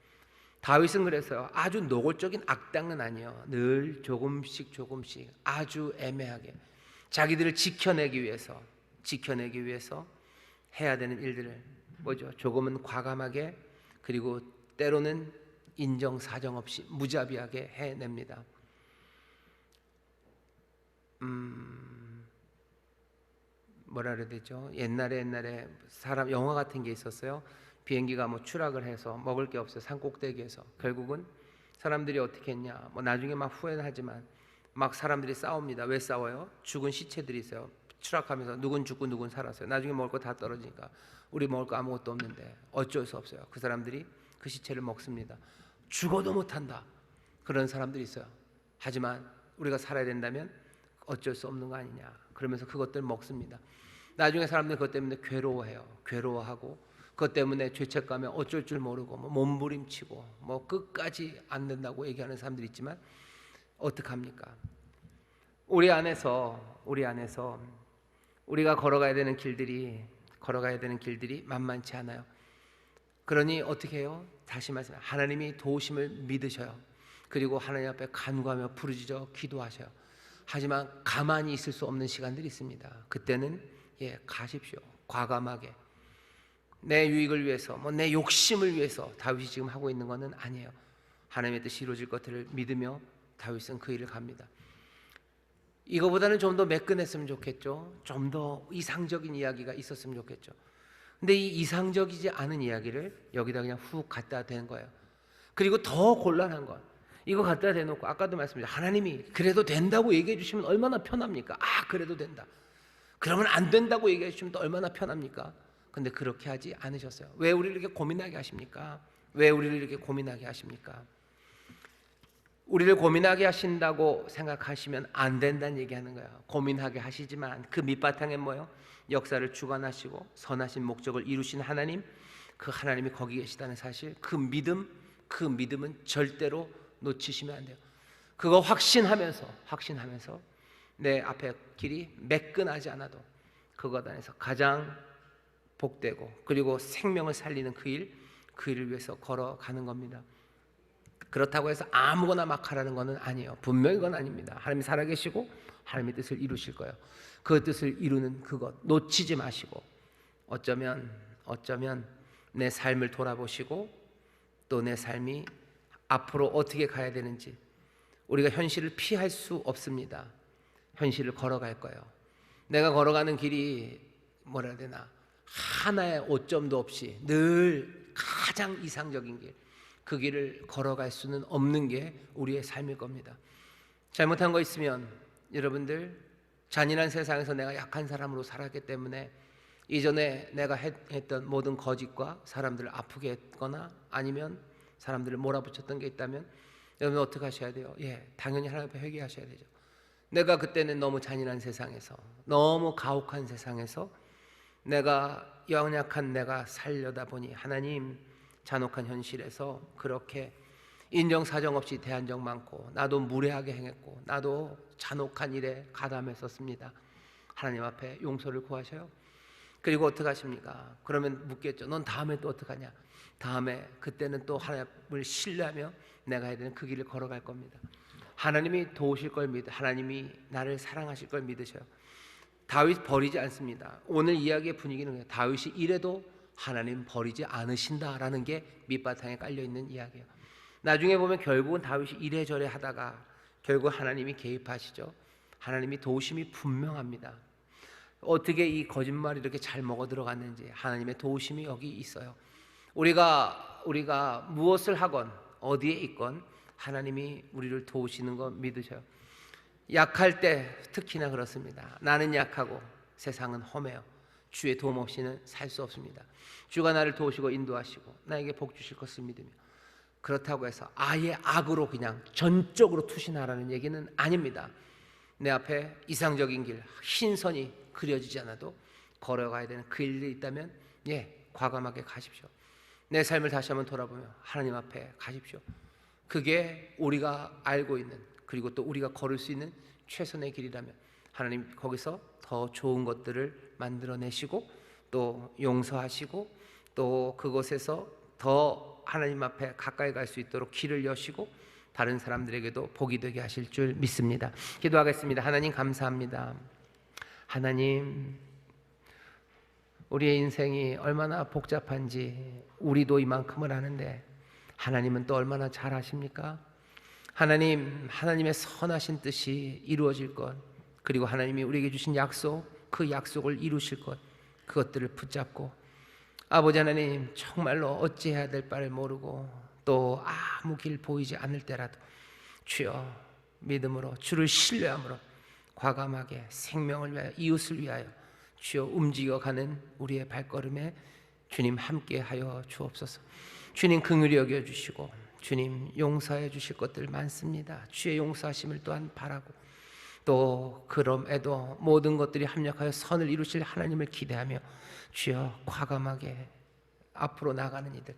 다윗은 그래서요, 아주 노골적인 악당은 아니에요. 늘 조금씩 아주 애매하게 자기들을 지켜내기 위해서 해야 되는 일들을 뭐죠? 조금은 과감하게, 그리고 때로는 인정사정 없이 무자비하게 해냅니다. 뭐라 그래야 되죠? 옛날에 사람 영화 같은 게 있었어요. 비행기가 뭐 추락을 해서 먹을 게 없어요. 산 꼭대기에서 결국은 사람들이 어떻게 했냐? 뭐 나중에 막 후회는 하지만 막 사람들이 싸웁니다. 왜 싸워요? 죽은 시체들이 있어요. 추락하면서 누군 죽고 누군 살았어요. 나중에 먹을 거 다 떨어지니까 우리 먹을 거 아무것도 없는데 어쩔 수 없어요. 그 사람들이 그 시체를 먹습니다. 죽어도 못한다. 그런 사람들이 있어요. 하지만 우리가 살아야 된다면 어쩔 수 없는 거 아니냐. 그러면서 그것들 먹습니다. 나중에 사람들이 그것 때문에 괴로워하고 그것 때문에 죄책감에 어쩔 줄 모르고 뭐 몸부림치고 뭐 끝까지 안 된다고 얘기하는 사람들이 있지만 어떡합니까? 우리 안에서 우리가 걸어가야 되는 길들이 만만치 않아요. 그러니 어떻게 해요? 다시 말씀, 하나님이 도우심을 믿으셔요. 그리고 하나님 앞에 간구하며 부르짖어 기도하셔요. 하지만 가만히 있을 수 없는 시간들이 있습니다. 그때는 가십시오. 과감하게. 내 유익을 위해서, 내 욕심을 위해서 다윗이 지금 하고 있는 것은 아니에요. 하나님의 뜻이 이루어질 것들을 믿으며 다윗은 그 일을 갑니다. 이거보다는 좀 더 매끈했으면 좋겠죠. 좀 더 이상적인 이야기가 있었으면 좋겠죠. 근데 이 이상적이지 않은 이야기를 여기다 그냥 훅 갖다 댄 거예요. 그리고 더 곤란한 건 이거 갖다 대놓고 아까도 말씀드렸죠. 하나님이 그래도 된다고 얘기해 주시면 얼마나 편합니까? 그래도 된다. 그러면 안 된다고 얘기해 주시면 또 얼마나 편합니까? 근데 그렇게 하지 않으셨어요. 왜 우리를 이렇게 고민하게 하십니까? 왜 우리를 이렇게 고민하게 하십니까? 우리를 고민하게 하신다고 생각하시면 안 된다는 얘기하는 거예요. 고민하게 하시지만 그 밑바탕에 뭐예요? 역사를 주관하시고 선하신 목적을 이루신 하나님, 그 하나님이 거기 계시다는 사실, 그 믿음은 절대로 놓치시면 안 돼요. 그거 확신하면서 내 앞에 길이 매끈하지 않아도 그것 안에서 가장 복되고 그리고 생명을 살리는 그 일을 위해서 걸어가는 겁니다. 그렇다고 해서 아무거나 막 하라는 것은 아니에요. 분명히 그건 아닙니다. 하나님이 살아계시고 하나님의 뜻을 이루실 거예요. 그 뜻을 이루는 그것 놓치지 마시고 어쩌면 내 삶을 돌아보시고 또 내 삶이 앞으로 어떻게 가야 되는지, 우리가 현실을 피할 수 없습니다. 현실을 걸어갈 거예요. 내가 걸어가는 길이 뭐라 해야 되나, 하나의 오점도 없이 늘 가장 이상적인 길, 그 길을 걸어갈 수는 없는 게 우리의 삶일 겁니다. 잘못한 거 있으면 여러분들, 잔인한 세상에서 내가 약한 사람으로 살았기 때문에 이전에 내가 했던 모든 거짓과 사람들을 아프게 했거나 아니면 사람들을 몰아붙였던 게 있다면 여러분 어떻게 하셔야 돼요? 당연히 하나님 앞에 회개하셔야 되죠. 내가 그때는 너무 잔인한 세상에서, 너무 가혹한 세상에서 내가 연약한 내가 살려다 보니 하나님, 잔혹한 현실에서 그렇게 인정사정 없이 대한 적 많고 나도 무례하게 행했고 나도 잔혹한 일에 가담했었습니다. 하나님 앞에 용서를 구하셔요. 그리고 어떻게 하십니까? 그러면 묻겠죠. 넌 다음에 또 어떡하냐? 다음에 그때는 또 하나님을 신뢰하며 내가 해야 되는 그 길을 걸어갈 겁니다. 하나님이 도우실 걸 하나님이 나를 사랑하실 걸 믿으셔요. 다윗 버리지 않습니다. 오늘 이야기의 분위기는 그냥 다윗이 이래도 하나님 버리지 않으신다라는 게 밑바탕에 깔려있는 이야기예요. 나중에 보면 결국은 다윗이 이래저래 하다가 결국 하나님이 개입하시죠. 하나님이 도우심이 분명합니다. 어떻게 이 거짓말이 이렇게 잘 먹어 들어갔는지 하나님의 도우심이 여기 있어요. 우리가 무엇을 하건 어디에 있건 하나님이 우리를 도우시는 거 믿으셔요. 약할 때 특히나 그렇습니다. 나는 약하고 세상은 험해요. 주의 도움 없이는 살 수 없습니다. 주가 나를 도우시고 인도하시고 나에게 복 주실 것을 믿으며, 그렇다고 해서 아예 악으로 그냥 전적으로 투신하라는 얘기는 아닙니다. 내 앞에 이상적인 길, 흰 선이 그려지지 않아도 걸어가야 되는 그 일이 있다면 과감하게 가십시오. 내 삶을 다시 한번 돌아보며 하나님 앞에 가십시오. 그게 우리가 알고 있는, 그리고 또 우리가 걸을 수 있는 최선의 길이라면 하나님 거기서 더 좋은 것들을 만들어내시고 또 용서하시고 또 그곳에서 더 하나님 앞에 가까이 갈 수 있도록 길을 여시고 다른 사람들에게도 복이 되게 하실 줄 믿습니다. 기도하겠습니다. 하나님 감사합니다. 하나님, 우리의 인생이 얼마나 복잡한지 우리도 이만큼을 아는데 하나님은 또 얼마나 잘 아십니까? 하나님, 하나님의 선하신 뜻이 이루어질 것, 그리고 하나님이 우리에게 주신 약속, 그 약속을 이루실 것, 그것들을 붙잡고 아버지 하나님, 정말로 어찌해야 될 바를 모르고 또 아무 길 보이지 않을 때라도 주여 믿음으로 주를 신뢰함으로 과감하게 생명을 위하여 이웃을 위하여 주여 움직여가는 우리의 발걸음에 주님 함께하여 주옵소서. 주님 긍휼히 여겨주시고 주님 용서해 주실 것들 많습니다. 주의 용서하심을 또한 바라고 또 그럼에도 모든 것들이 합력하여 선을 이루실 하나님을 기대하며 주여 과감하게 앞으로 나가는 이들,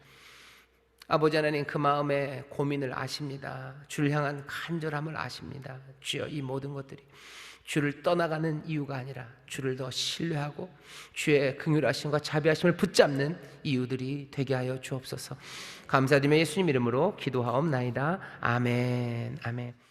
아버지 하나님 그 마음의 고민을 아십니다. 주를 향한 간절함을 아십니다. 주여 이 모든 것들이 주를 떠나가는 이유가 아니라 주를 더 신뢰하고 주의 긍휼하심과 자비하심을 붙잡는 이유들이 되게 하여 주옵소서. 감사드리며 예수님 이름으로 기도하옵나이다. 아멘. 아멘.